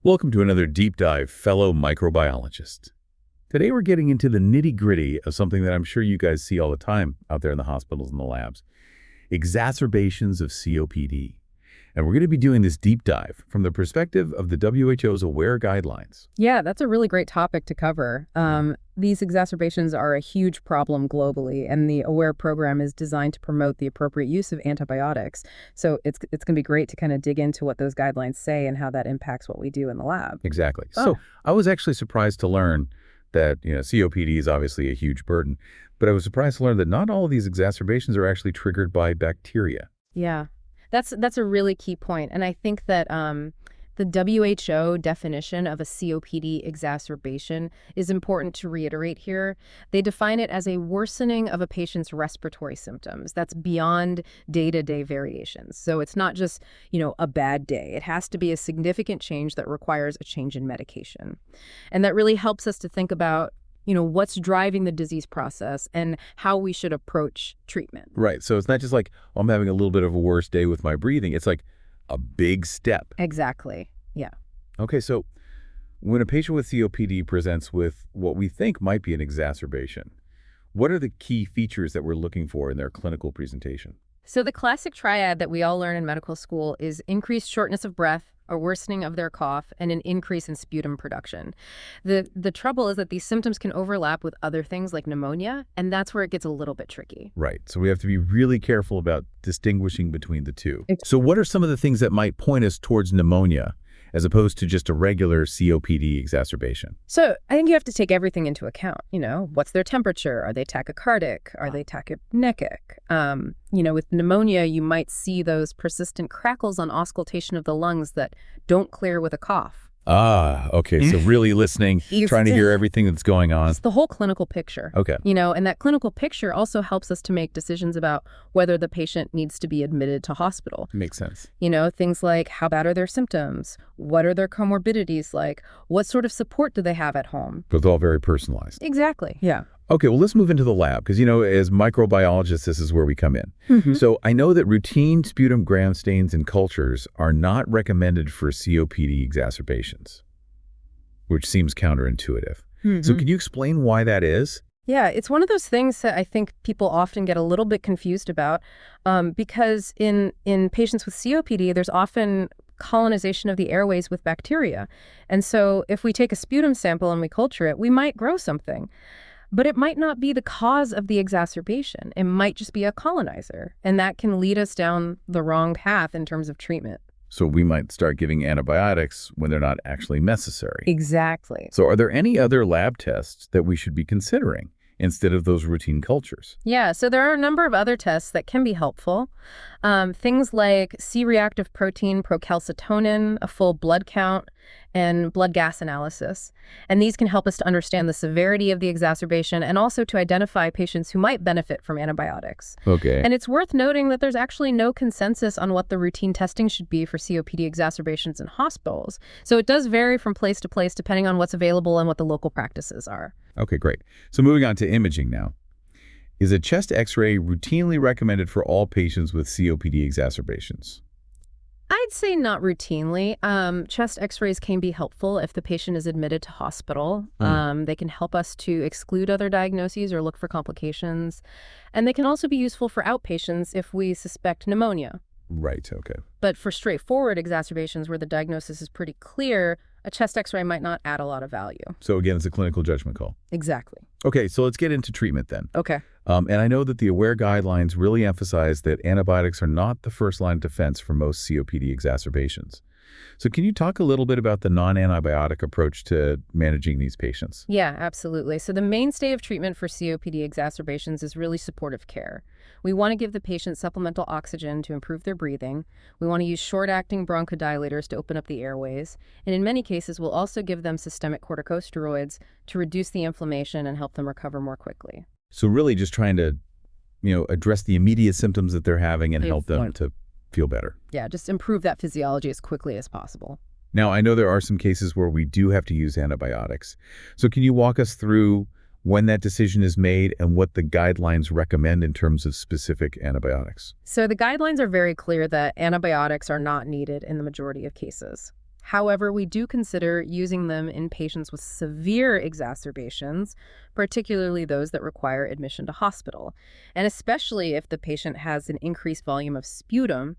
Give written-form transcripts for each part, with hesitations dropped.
Welcome to another deep dive, fellow microbiologist. Today we're getting into the nitty-gritty of something that I'm sure you guys see all the time out there in the hospitals and the labs, exacerbations of COPD. And we're going to be doing this deep dive from the perspective of the WHO's AWARE guidelines. Yeah, that's a really great topic to cover. These exacerbations are a huge problem globally, and the AWARE program is designed to promote the appropriate use of antibiotics. So it's going to be great to kind of dig into what those guidelines say and how that impacts what we do in the lab. Exactly. So I was actually surprised to learn that, COPD is obviously a huge burden, but I was surprised to learn that not all of these exacerbations are actually triggered by bacteria. Yeah, that's a really key point. And I think that the WHO definition of a COPD exacerbation is important to reiterate here. They define it as a worsening of a patient's respiratory symptoms. That's beyond day-to-day variations. So it's not just, a bad day. It has to be a significant change that requires a change in medication. And that really helps us to think about what's driving the disease process and how we should approach treatment. Right. So it's not just like, I'm having a little bit of a worse day with my breathing. It's like a big step. Exactly. Yeah. Okay, so when a patient with COPD presents with what we think might be an exacerbation, what are the key features that we're looking for in their clinical presentation? So the classic triad that we all learn in medical school is increased shortness of breath, a worsening of their cough, and an increase in sputum production. The trouble is that these symptoms can overlap with other things like pneumonia, and that's where it gets a little bit tricky. Right. So we have to be really careful about distinguishing between the two. So what are some of the things that might point us towards pneumonia as opposed to just a regular COPD exacerbation? So I think you have to take everything into account. What's their temperature? Are they tachycardic? Are they tachypneic? With pneumonia, you might see those persistent crackles on auscultation of the lungs that don't clear with a cough. Okay. So really listening, trying to hear everything that's going on. It's the whole clinical picture. Okay. And that clinical picture also helps us to make decisions about whether the patient needs to be admitted to hospital. Makes sense. Things like how bad are their symptoms? What are their comorbidities like? What sort of support do they have at home? But it's all very personalized. Exactly. Yeah. Okay, well, let's move into the lab because, as microbiologists, this is where we come in. So I know that routine sputum gram stains and cultures are not recommended for COPD exacerbations, which seems counterintuitive. So can you explain why that is? Yeah, it's one of those things that I think people often get a little bit confused about because in patients with COPD, there's often colonization of the airways with bacteria. And so if we take a sputum sample and we culture it, we might grow something. But it might not be the cause of the exacerbation. It might just be a colonizer. And that can lead us down the wrong path in terms of treatment. So we might start giving antibiotics when they're not actually necessary. Exactly. So are there any other lab tests that we should be considering instead of those routine cultures? Yeah, so there are a number of other tests that can be helpful. Things like C-reactive protein procalcitonin, a full blood count, and blood gas analysis. And these can help us to understand the severity of the exacerbation and also to identify patients who might benefit from antibiotics. Okay. And it's worth noting that there's actually no consensus on what the routine testing should be for COPD exacerbations in hospitals. So it does vary from place to place depending on what's available and what the local practices are. Okay, great. So moving on to imaging now. Is a chest x-ray routinely recommended for all patients with COPD exacerbations? I'd say not routinely. Chest x-rays can be helpful if the patient is admitted to hospital. They can help us to exclude other diagnoses or look for complications. And they can also be useful for outpatients if we suspect pneumonia. Right, okay. But for straightforward exacerbations where the diagnosis is pretty clear, a chest x-ray might not add a lot of value. So again, it's a clinical judgment call. Exactly. Okay, so let's get into treatment then. Okay. And I know that the AWARE guidelines really emphasize that antibiotics are not the first line of defense for most COPD exacerbations. So can you talk a little bit about the non-antibiotic approach to managing these patients? Yeah, absolutely. So the mainstay of treatment for COPD exacerbations is really supportive care. We want to give the patient supplemental oxygen to improve their breathing. We want to use short-acting bronchodilators to open up the airways. And in many cases, we'll also give them systemic corticosteroids to reduce the inflammation and help them recover more quickly. So really just trying to, address the immediate symptoms that they're having and help them to feel better. Yeah, just improve that physiology as quickly as possible. Now, I know there are some cases where we do have to use antibiotics. So can you walk us through when that decision is made and what the guidelines recommend in terms of specific antibiotics? So the guidelines are very clear that antibiotics are not needed in the majority of cases. However, we do consider using them in patients with severe exacerbations, particularly those that require admission to hospital, and especially if the patient has an increased volume of sputum,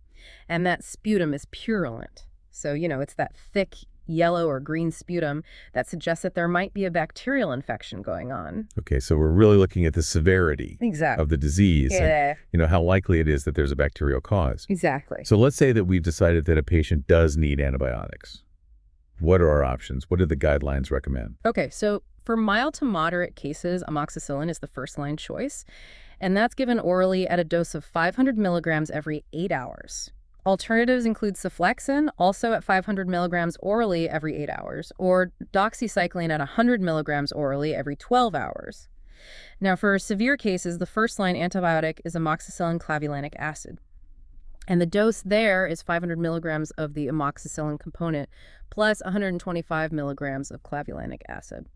and that sputum is purulent. So, it's that thick yellow or green sputum that suggests that there might be a bacterial infection going on. Okay, so we're really looking at the severity Exactly. of the disease Yeah. and how likely it is that there's a bacterial cause. Exactly. So let's say that we've decided that a patient does need antibiotics. What are our options? What do the guidelines recommend? Okay, so for mild to moderate cases, amoxicillin is the first-line choice, and that's given orally at a dose of 500 milligrams every 8 hours. Alternatives include cenflexin, also at 500 milligrams orally every 8 hours, or doxycycline at 100 milligrams orally every 12 hours. Now, for severe cases, the first-line antibiotic is amoxicillin clavulanic acid. And the dose there is 500 milligrams of the amoxicillin component plus 125 milligrams of clavulanic acid.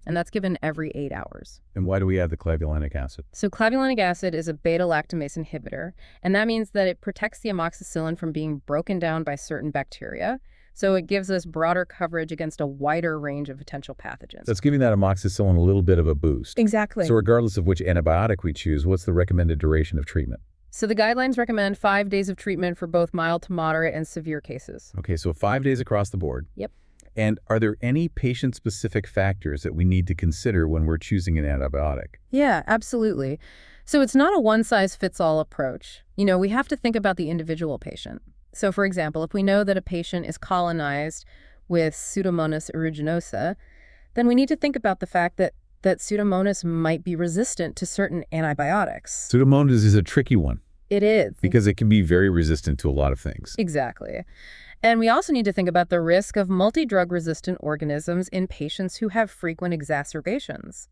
And that's given every 8 hours. And why do we add the clavulanic acid? So clavulanic acid is a beta-lactamase inhibitor, and that means that it protects the amoxicillin from being broken down by certain bacteria. So it gives us broader coverage against a wider range of potential pathogens. That's giving that amoxicillin a little bit of a boost. Exactly. So regardless of which antibiotic we choose, what's the recommended duration of treatment? So the guidelines recommend 5 days of treatment for both mild to moderate and severe cases. Okay, so 5 days across the board. Yep. And are there any patient-specific factors that we need to consider when we're choosing an antibiotic? Yeah, absolutely. So it's not a one-size-fits-all approach. We have to think about the individual patient. So for example, if we know that a patient is colonized with Pseudomonas aeruginosa, then we need to think about the fact that Pseudomonas might be resistant to certain antibiotics. Pseudomonas is a tricky one. It is. Because it can be very resistant to a lot of things. Exactly. And we also need to think about the risk of multi-drug resistant organisms in patients who have frequent exacerbations,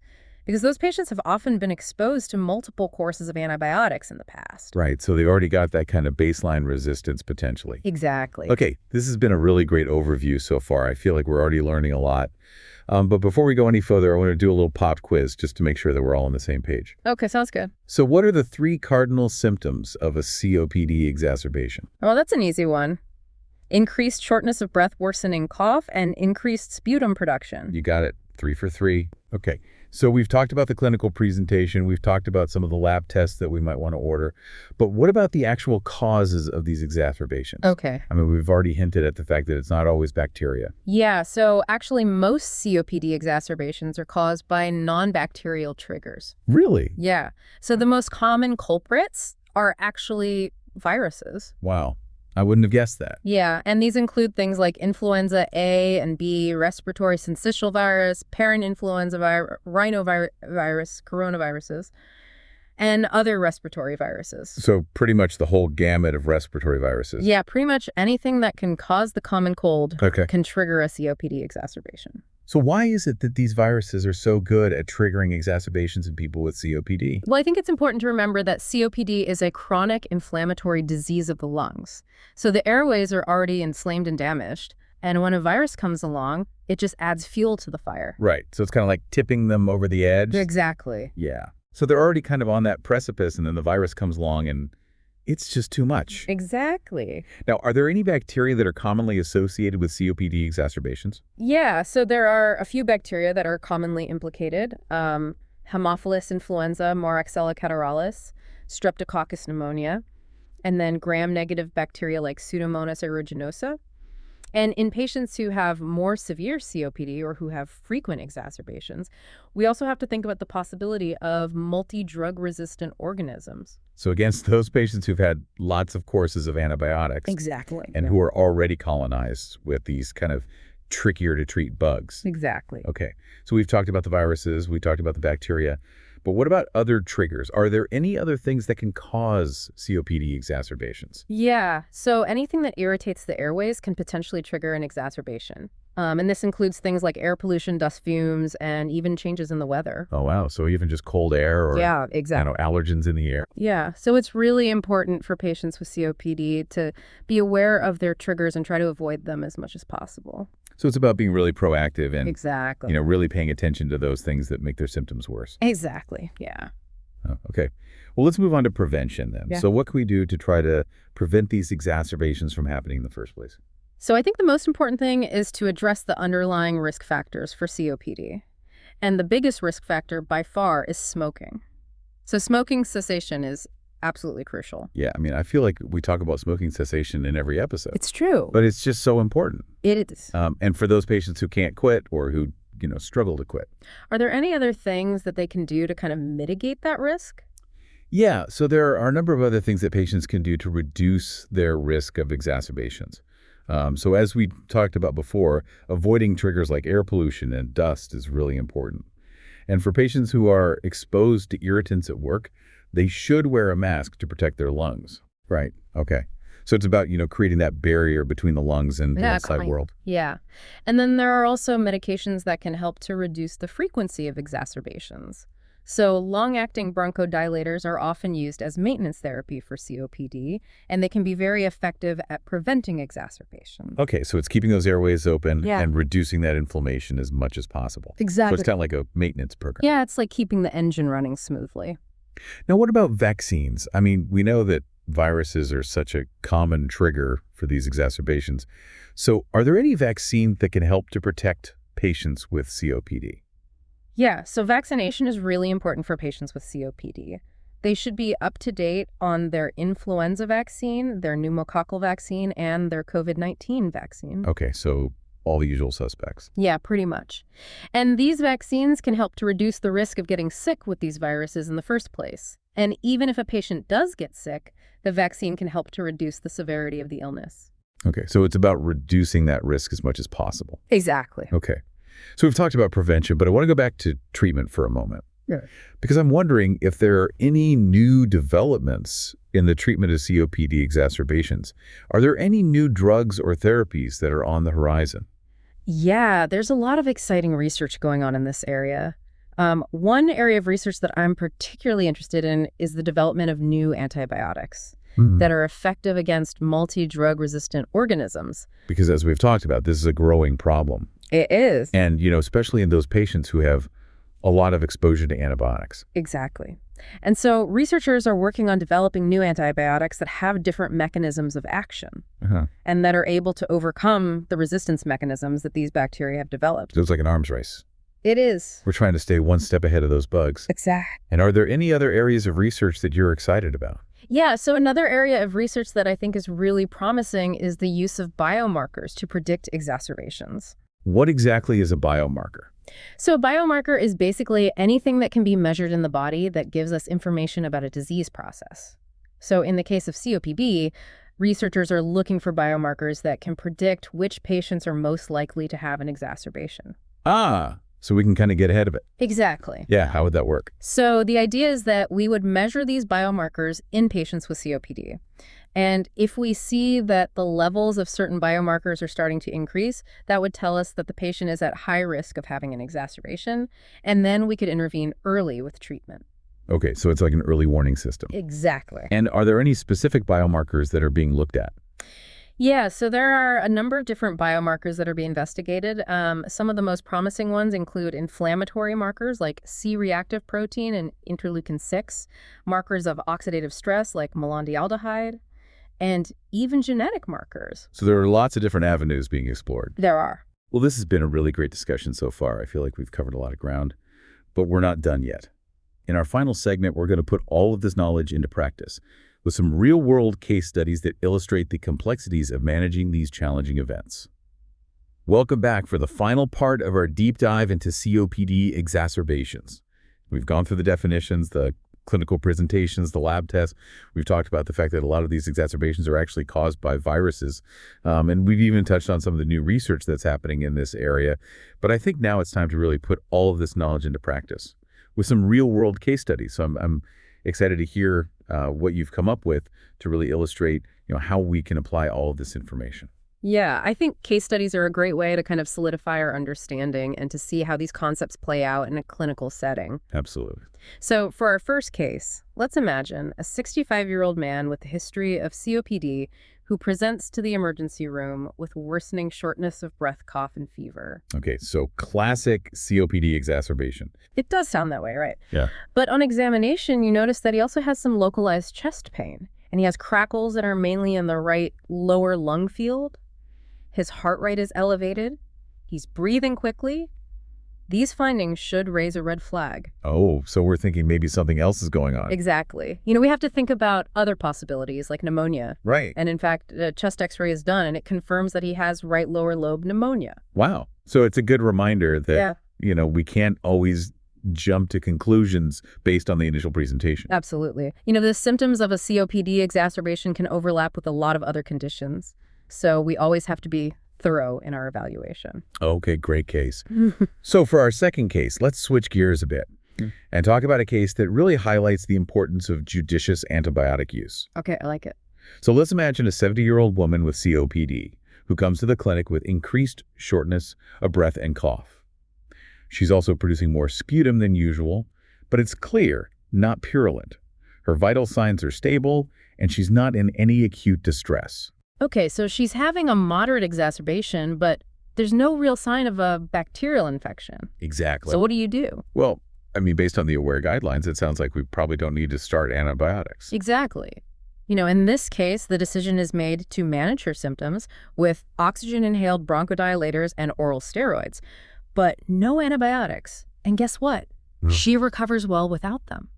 because those patients have often been exposed to multiple courses of antibiotics in the past. Right, so they already got that kind of baseline resistance potentially. Exactly. Okay, this has been a really great overview so far. I feel like we're already learning a lot. But before we go any further, I want to do a little pop quiz just to make sure that we're all on the same page. Okay, sounds good. So what are the 3 cardinal symptoms of a COPD exacerbation? Well, that's an easy one. Increased shortness of breath, worsening cough, and increased sputum production. You got it. 3 for 3. Okay. So we've talked about the clinical presentation. We've talked about some of the lab tests that we might want to order. But what about the actual causes of these exacerbations? Okay. I mean, we've already hinted at the fact that it's not always bacteria. Yeah, so actually most COPD exacerbations are caused by non-bacterial triggers. Really? Yeah. So the most common culprits are actually viruses. Wow. I wouldn't have guessed that. Yeah, and these include things like influenza A and B, respiratory syncytial virus, parainfluenza rhinovirus, coronaviruses, and other respiratory viruses. So pretty much the whole gamut of respiratory viruses. Yeah, pretty much anything that can cause the common cold can trigger a COPD exacerbation. So why is it that these viruses are so good at triggering exacerbations in people with COPD? Well, I think it's important to remember that COPD is a chronic inflammatory disease of the lungs. So the airways are already inflamed and damaged. And when a virus comes along, it just adds fuel to the fire. Right. So it's kind of like tipping them over the edge. Exactly. Yeah. So they're already kind of on that precipice, and then the virus comes along and it's just too much. Exactly. Now, are there any bacteria that are commonly associated with COPD exacerbations? Yeah, so there are a few bacteria that are commonly implicated. Haemophilus influenza, Moraxella catarrhalis, Streptococcus pneumonia, and then gram-negative bacteria like Pseudomonas aeruginosa. And in patients who have more severe COPD or who have frequent exacerbations, we also have to think about the possibility of multi-drug resistant organisms. So against those patients who've had lots of courses of antibiotics. Exactly. And who are already colonized with these kind of trickier to treat bugs. Exactly. Okay. So we've talked about the viruses, we talked about the bacteria, but what about other triggers? Are there any other things that can cause COPD exacerbations? Yeah, so anything that irritates the airways can potentially trigger an exacerbation. And this includes things like air pollution, dust fumes, and even changes in the weather. Oh, wow. So even just cold air or yeah, exactly. Allergens in the air. Yeah, so it's really important for patients with COPD to be aware of their triggers and try to avoid them as much as possible. So it's about being really proactive and exactly. Really paying attention to those things that make their symptoms worse. Exactly, yeah. Oh, okay. Well, let's move on to prevention then. Yeah. So what can we do to try to prevent these exacerbations from happening in the first place? So I think the most important thing is to address the underlying risk factors for COPD. And the biggest risk factor by far is smoking. So smoking cessation is absolutely crucial. Yeah, I mean, I feel like we talk about smoking cessation in every episode, It's true. but it's just so important. It is. And for those patients who can't quit or who, struggle to quit. Are there any other things that they can do to kind of mitigate that risk? Yeah, so there are a number of other things that patients can do to reduce their risk of exacerbations. So as we talked about before, avoiding triggers like air pollution and dust is really important. And for patients who are exposed to irritants at work, they should wear a mask to protect their lungs. Right. Okay. So it's about, creating that barrier between the lungs and the outside world. Yeah. And then there are also medications that can help to reduce the frequency of exacerbations. So long-acting bronchodilators are often used as maintenance therapy for COPD, and they can be very effective at preventing exacerbation. Okay, so it's keeping those airways open Yeah. and reducing that inflammation as much as possible. So Exactly. it's kind of like a maintenance program. Yeah, it's like keeping the engine running smoothly. Now, what about vaccines? I mean, we know that viruses are such a common trigger for these exacerbations. So are there any vaccines that can help to protect patients with COPD? Yeah, so vaccination is really important for patients with COPD. They should be up to date on their influenza vaccine, their pneumococcal vaccine, and their COVID-19 vaccine. Okay, so all the usual suspects. Yeah, pretty much. And these vaccines can help to reduce the risk of getting sick with these viruses in the first place. And even if a patient does get sick, the vaccine can help to reduce the severity of the illness. Okay, so it's about reducing that risk as much as possible. Exactly. Okay. So we've talked about prevention, but I want to go back to treatment for a moment. Yeah. Because I'm wondering if there are any new developments in the treatment of COPD exacerbations. Are there any new drugs or therapies that are on the horizon? Yeah, there's a lot of exciting research going on in this area. One area of research that I'm particularly interested in is the development of new antibiotics that are effective against multi-drug resistant organisms. Because as we've talked about, this is a growing problem. It is. And, especially in those patients who have a lot of exposure to antibiotics. Exactly. And so researchers are working on developing new antibiotics that have different mechanisms of action and that are able to overcome the resistance mechanisms that these bacteria have developed. So it's like an arms race. It is. We're trying to stay one step ahead of those bugs. Exactly. And are there any other areas of research that you're excited about? Yeah, so another area of research that I think is really promising is the use of biomarkers to predict exacerbations. What exactly is a biomarker? So a biomarker is basically anything that can be measured in the body that gives us information about a disease process. So in the case of COPD, researchers are looking for biomarkers that can predict which patients are most likely to have an exacerbation. So we can kind of get ahead of it. Exactly. Yeah, how would that work? So the idea is that we would measure these biomarkers in patients with COPD. And if we see that the levels of certain biomarkers are starting to increase, that would tell us that the patient is at high risk of having an exacerbation. And then we could intervene early with treatment. Okay, so it's like an early warning system. Exactly. And are there any specific biomarkers that are being looked at? Yeah, so there are a number of different biomarkers that are being investigated. Some of the most promising ones include inflammatory markers like C-reactive protein and interleukin-6, markers of oxidative stress like malondialdehyde, and even genetic markers. So there are lots of different avenues being explored. There are. Well, this has been a really great discussion so far. I feel like we've covered a lot of ground, but we're not done yet. In our final segment, we're going to put all of this knowledge into practice with some real-world case studies that illustrate the complexities of managing these challenging events. Welcome back for the final part of our deep dive into COPD exacerbations. We've gone through the definitions, the clinical presentations, the lab tests. We've talked about the fact that a lot of these exacerbations are actually caused by viruses. And we've even touched on some of the new research that's happening in this area. But I think now it's time to really put all of this knowledge into practice with some real-world case studies. So I'm excited to hear what you've come up with to really illustrate, how we can apply all of this information. Yeah, I think case studies are a great way to kind of solidify our understanding and to see how these concepts play out in a clinical setting. Absolutely. So for our first case, let's imagine a 65-year-old man with a history of COPD who presents to the emergency room with worsening shortness of breath, cough, and fever. Okay, so classic COPD exacerbation. It does sound that way, right? Yeah. But on examination, you notice that he also has some localized chest pain, and he has crackles that are mainly in the right lower lung field. his heart rate is elevated, he's breathing quickly, these findings should raise a red flag. Oh, so we're thinking maybe something else is going on. Exactly. We have to think about other possibilities like pneumonia. Right. And in fact, a chest x-ray is done and it confirms that he has right lower lobe pneumonia. Wow. So it's a good reminder that, Yeah. We can't always jump to conclusions based on the initial presentation. Absolutely. The symptoms of a COPD exacerbation can overlap with a lot of other conditions. So we always have to be thorough in our evaluation. Okay, great case. So for our second case, let's switch gears a bit and talk about a case that really highlights the importance of judicious antibiotic use. Okay, I like it. So let's imagine a 70-year-old woman with COPD who comes to the clinic with increased shortness of breath and cough. She's also producing more sputum than usual, but it's clear, not purulent. Her vital signs are stable, and she's not in any acute distress. Okay, so she's having a moderate exacerbation, but there's no real sign of a bacterial infection. Exactly. So what do you do? Well, based on the AWARE guidelines, it sounds like we probably don't need to start antibiotics. Exactly. In this case, the decision is made to manage her symptoms with oxygen-inhaled bronchodilators and oral steroids, but no antibiotics. And guess what? She recovers well without them.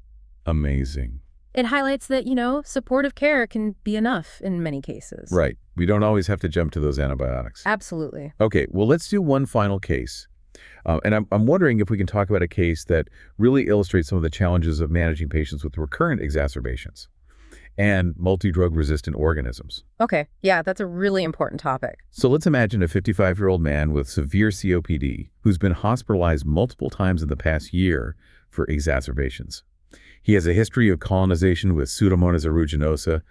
Amazing. It highlights that, supportive care can be enough in many cases. Right. We don't always have to jump to those antibiotics. Absolutely. Okay, well, let's do one final case. And I'm wondering if we can talk about a case that really illustrates some of the challenges of managing patients with recurrent exacerbations and multi-drug resistant organisms. Okay, yeah, that's a really important topic. So let's imagine a 55-year-old man with severe COPD who's been hospitalized multiple times in the past year for exacerbations. He has a history of colonization with Pseudomonas aeruginosa,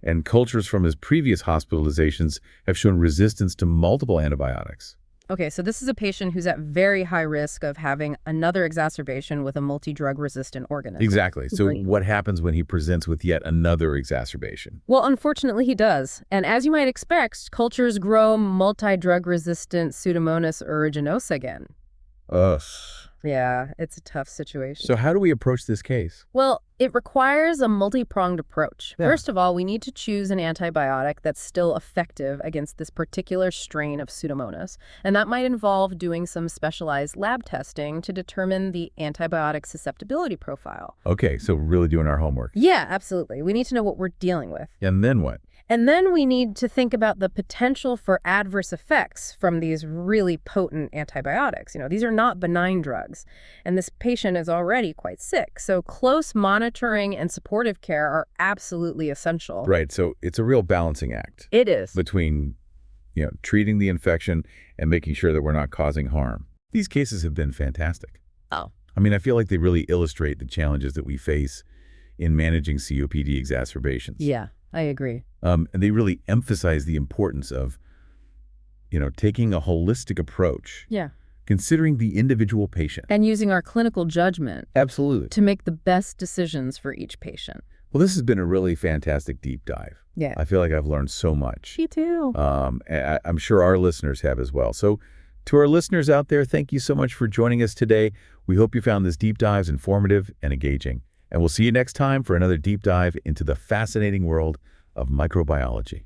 and cultures from his previous hospitalizations have shown resistance to multiple antibiotics. Okay, so this is a patient who's at very high risk of having another exacerbation with a multi-drug resistant organism. Exactly. So what happens when he presents with yet another exacerbation? Well, unfortunately, he does. And as you might expect, cultures grow multi-drug resistant Pseudomonas aeruginosa again. Ugh. Yeah, it's a tough situation. So how do we approach this case? Well, it requires a multi-pronged approach. Yeah. First of all, we need to choose an antibiotic that's still effective against this particular strain of Pseudomonas. And that might involve doing some specialized lab testing to determine the antibiotic susceptibility profile. Okay, so really doing our homework. Yeah, absolutely. We need to know what we're dealing with. And then what? And then we need to think about the potential for adverse effects from these really potent antibiotics. These are not benign drugs, and this patient is already quite sick. So close monitoring and supportive care are absolutely essential. Right, so it's a real balancing act. It is. Between, treating the infection and making sure that we're not causing harm. These cases have been fantastic. Oh. I feel like they really illustrate the challenges that we face in managing COPD exacerbations. Yeah, I agree. And they really emphasize the importance of, taking a holistic approach. Yeah. Considering the individual patient. And using our clinical judgment. Absolutely. To make the best decisions for each patient. Well, this has been a really fantastic deep dive. Yeah. I feel like I've learned so much. Me too. I'm sure our listeners have as well. So to our listeners out there, thank you so much for joining us today. We hope you found this deep dive informative and engaging. And we'll see you next time for another deep dive into the fascinating world of microbiology.